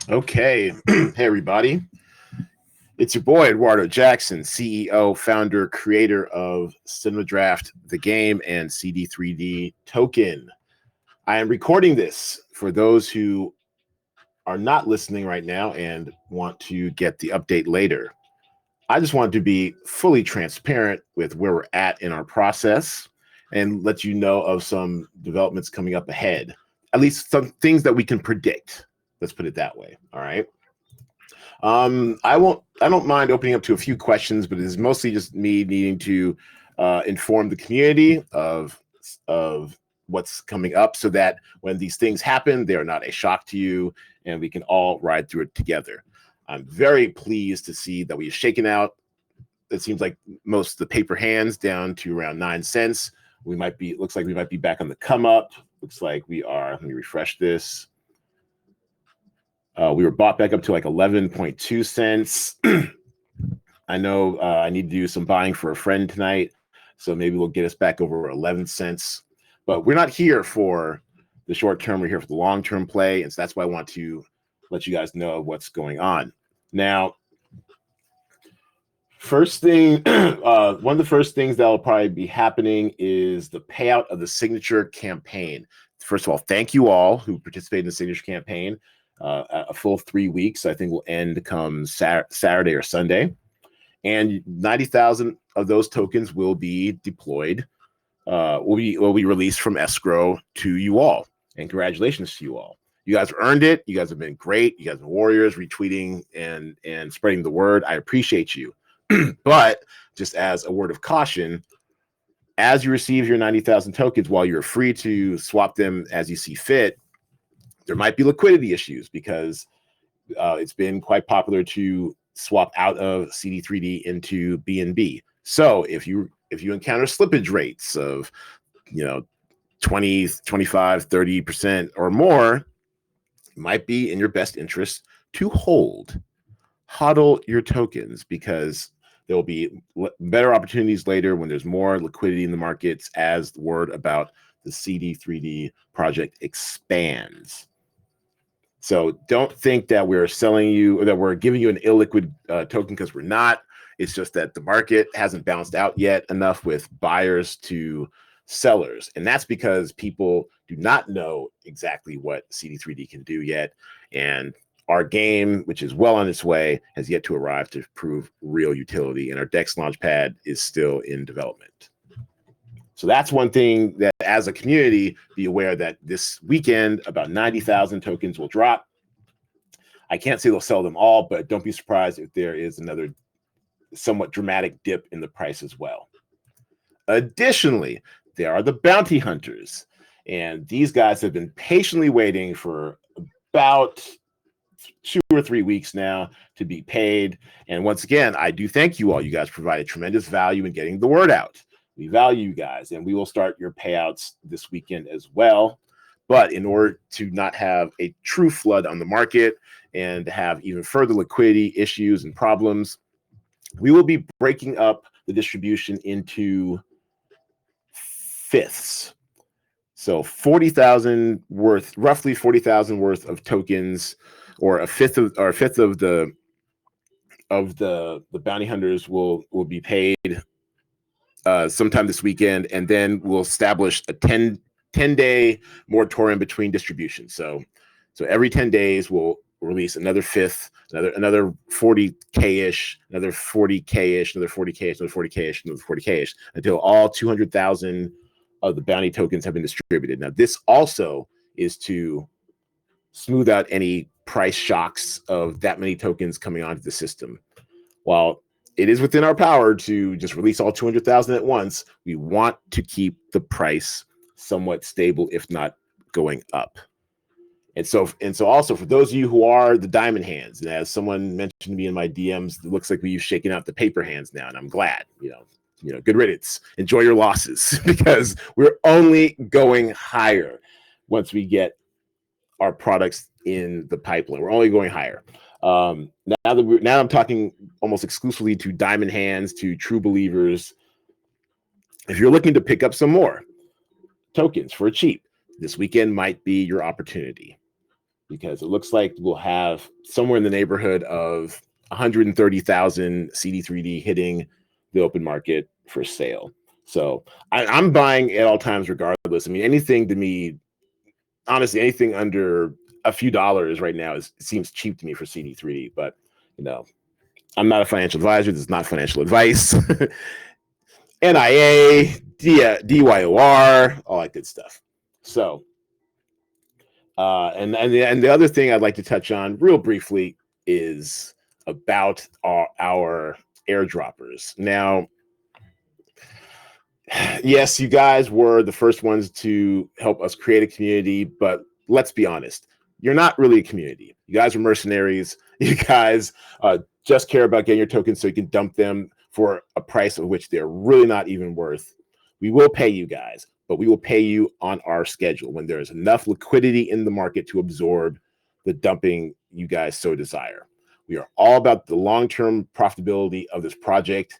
Okay. Hey, everybody. It's your boy, Edwardo Jackson, CEO, founder, creator of Cinema Draft, the game, and Cd3D Token. I am recording this for those who are not listening right now and want to get the update later. I just wanted to be fully transparent with where we're at in our process and let you know of some developments coming up ahead, at least some things that we can predict. Let's put it that way. All right. I don't mind opening up to a few questions, but it's mostly just me needing to inform the community of what's coming up so that when these things happen, they are not a shock to you and we can all ride through it together. I'm very pleased to see that we've shaken out. It seems like most of the paper hands down to around 9 cents. It looks like we might be back on the come up. Looks like we are. Let me refresh this. We were bought back up to like 11.2 cents. I know I need to do some buying for a friend tonight, so maybe we'll get us back over 11 cents. But we're not here for the short term. We're here for the long term play, and so that's why I want to let you guys know what's going on. Now, first thing, one of the first things that will probably be happening is the payout of the signature campaign. First of all, thank you all who participated in the signature campaign. A full 3 weeks, I think, will end come Saturday or Sunday. And 90,000 of those tokens will be deployed, will be released from escrow to you all. And congratulations to you all. You guys earned it. You guys have been great. You guys are warriors, retweeting and spreading the word. I appreciate you. But just as a word of caution, as you receive your 90,000 tokens, while you're free to swap them as you see fit, there might be liquidity issues because it's been quite popular to swap out of Cd3D into BNB. So if you encounter slippage rates of 20, 25, 30% or more, it might be in your best interest to hodl your tokens, because there will be better opportunities later when there's more liquidity in the markets as the word about the Cd3D project expands. So don't think that we're selling you or that we're giving you an illiquid token, because we're not. It's just that the market hasn't bounced out yet enough with buyers to sellers. And that's because people do not know exactly what Cd3D can do yet. And our game, which is well on its way, has yet to arrive to prove real utility. And our DEX Launchpad is still in development. So that's one thing that, as a community, be aware that this weekend about 90,000 tokens will drop. I can't say they'll sell them all, but don't be surprised if there is another somewhat dramatic dip in the price as well. Additionally, there are the bounty hunters, and these guys have been patiently waiting for about 2 or 3 weeks now to be paid. And once again, I do thank you all. You guys provided tremendous value in getting the word out. We value you guys, and we will start your payouts this weekend as well. But in order to not have a true flood on the market and have even further liquidity issues and problems, we will be breaking up the distribution into fifths. So 40,000 worth, roughly 40,000 worth of tokens, or a fifth of the bounty hunters will be paid sometime this weekend, and then we'll establish a 10-day moratorium between distributions. So every 10 days we'll release another fifth, another 40K-ish, another 40K-ish, another 40K-ish, another 40K-ish, another 40K-ish, until all 200,000 of the bounty tokens have been distributed. Now, this also is to smooth out any price shocks of that many tokens coming onto the system. While it is within our power to just release all 200,000 at once, we want to keep the price somewhat stable, if not going up. And so also for those of you who are the diamond hands, and as someone mentioned to me in my DMs, it looks like we've shaken out the paper hands now, and I'm glad. Good riddance. Enjoy your losses, because we're only going higher once we get our products in the pipeline. We're only going higher. Now I'm talking almost exclusively to diamond hands, to true believers. If you're looking to pick up some more tokens for cheap, this weekend might be your opportunity. because it looks like we'll have somewhere in the neighborhood of 130,000 CD3D hitting the open market for sale. So I'm buying at all times regardless. I mean, anything to me, honestly, anything under a few dollars right now seems cheap to me for CD3D, but you know, I'm not a financial advisor. This is not financial advice. NIA, DYOR, all that good stuff. So, and the other thing I'd like to touch on real briefly is about our airdroppers. Now, yes, you guys were the first ones to help us create a community, but let's be honest, you're not really a community. You guys are mercenaries. You guys just care about getting your tokens so you can dump them for a price of which they're really not even worth. We will pay you guys, but we will pay you on our schedule when there is enough liquidity in the market to absorb the dumping you guys so desire. We are all about the long-term profitability of this project.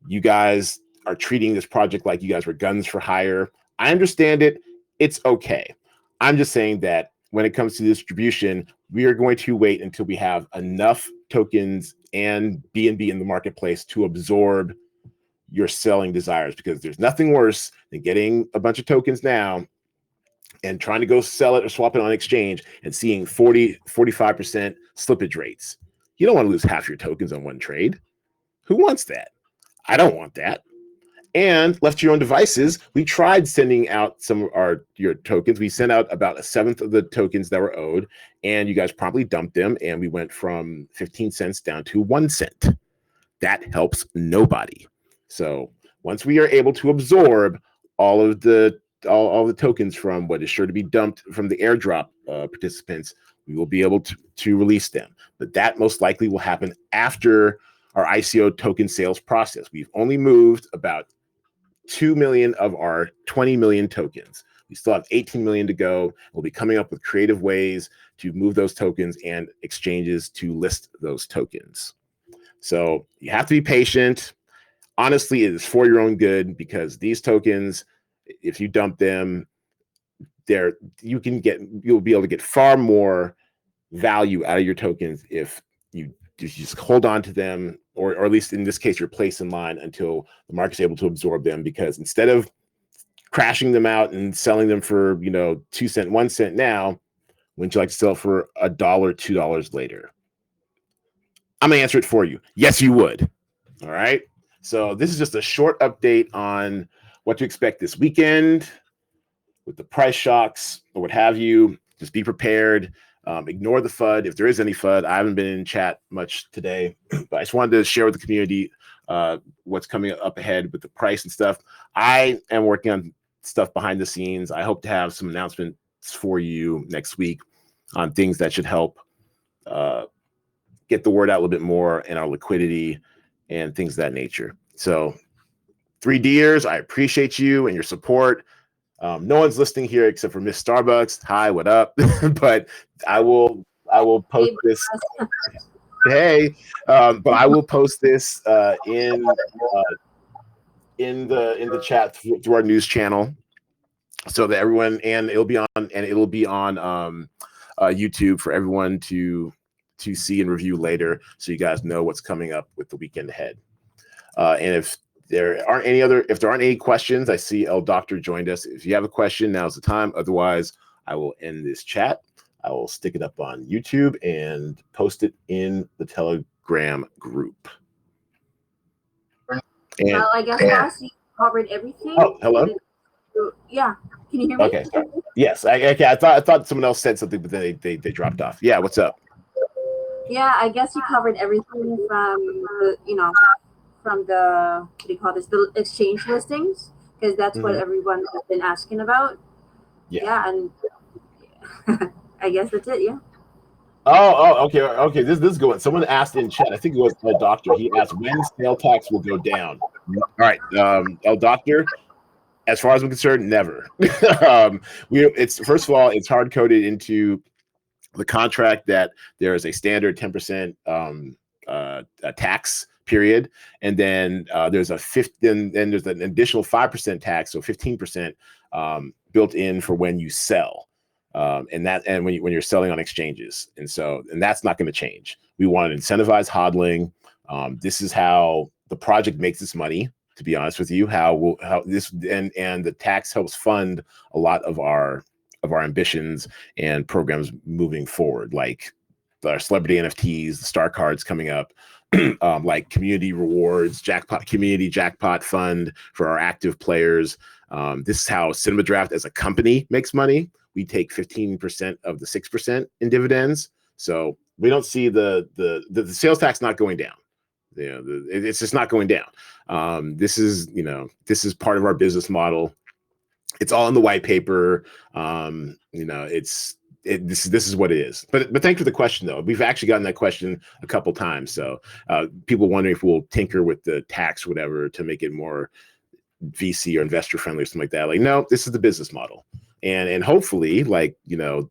You guys are treating this project like you guys were guns for hire. I understand it. It's okay. I'm just saying that when it comes to distribution, we are going to wait until we have enough tokens and BNB in the marketplace to absorb your selling desires, because there's nothing worse than getting a bunch of tokens now and trying to go sell it or swap it on exchange and seeing 45% slippage rates. You don't want to lose half your tokens on one trade. Who wants that? I don't want that. And left to your own devices, we tried sending out some of your tokens. We sent out about 1/7 of the tokens that were owed, and you guys promptly dumped them, and we went from 15 cents down to 1 cent. That helps nobody. So once we are able to absorb all of the tokens from what is sure to be dumped from the airdrop participants, we will be able to release them. But that most likely will happen after our ICO token sales process. We've only moved about 2 million of our 20 million tokens. We still have 18 million to go. We'll be coming up with creative ways to move those tokens and exchanges to list those tokens. So you have to be patient. Honestly, it is for your own good, because these tokens, if you dump them, you'll be able to get far more value out of your tokens if you just hold on to them, or at least in this case, you're placed in line until the market's able to absorb them. Because instead of crashing them out and selling them for 2 cents, 1 cent now, wouldn't you like to sell for $1, $2 later? I'm gonna answer it for you. Yes, you would. All right. So this is just a short update on what to expect this weekend with the price shocks or what have you. Just be prepared. Ignore the FUD if there is any FUD. I haven't been in chat much today, but I just wanted to share with the community what's coming up ahead with the price and stuff. I am working on stuff behind the scenes. I hope to have some announcements for you next week on things that should help get the word out a little bit more and our liquidity and things of that nature. So 3Ders, I appreciate you and your support. No one's listening here except for Miss Starbucks. Hi, what up? But I will post this. Hey, but I will post this in the chat through our news channel, so that everyone, and it'll be on YouTube for everyone to see and review later, so you guys know what's coming up with the weekend ahead. And if there aren't any questions, I see El Doctor joined us. If you have a question, now's the time. Otherwise, I will end this chat. I will stick it up on YouTube and post it in the Telegram group. And, well, I guess Ross, you covered everything. Oh, hello. Yeah, can you hear me? Okay. Sorry. Yes. I thought someone else said something, but then they dropped off. Yeah. What's up? Yeah, I guess you covered everything from from the, what do you call this, the exchange listings, because that's what everyone has been asking about. Yeah, and I guess that's it. Yeah. Okay. This is good one. Someone asked in chat. I think it was El Doctor. He asked when sale tax will go down. All right, El Doctor. As far as I'm concerned, never. It's first of all, it's hard coded into the contract that there is a standard 10% tax period, and then there's there's an additional 5% tax, so 15% built in for when you sell. And when you're selling on exchanges, and that's not going to change. We want to incentivize hodling. This is how the project makes its money. To be honest with you, how this and the tax helps fund a lot of our ambitions and programs moving forward, like our celebrity NFTs, the star cards coming up, like community rewards, community jackpot fund for our active players. This is how Cinema Draft as a company makes money. We take 15% of the 6% in dividends. So we don't see the sales tax not going down. It's just not going down. This is part of our business model. It's all in the white paper. This is what it is. But thanks for the question, though. We've actually gotten that question a couple times. So people wondering if we'll tinker with the tax, whatever, to make it more VC or investor friendly or something like that. Like, no, this is the business model, and hopefully, like good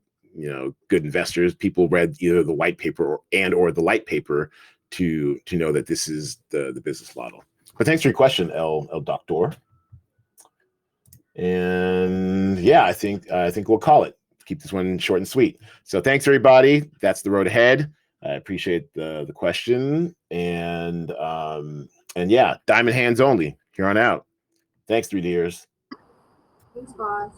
investors, people read either the white paper or the light paper to know that this is the business model. But thanks for your question, El Doctor. And yeah, I think we'll call it. Keep this one short and sweet. So thanks, everybody. That's the road ahead. I appreciate the question. And yeah, diamond hands only here on out. Thanks, 3Ders. Thanks, boss.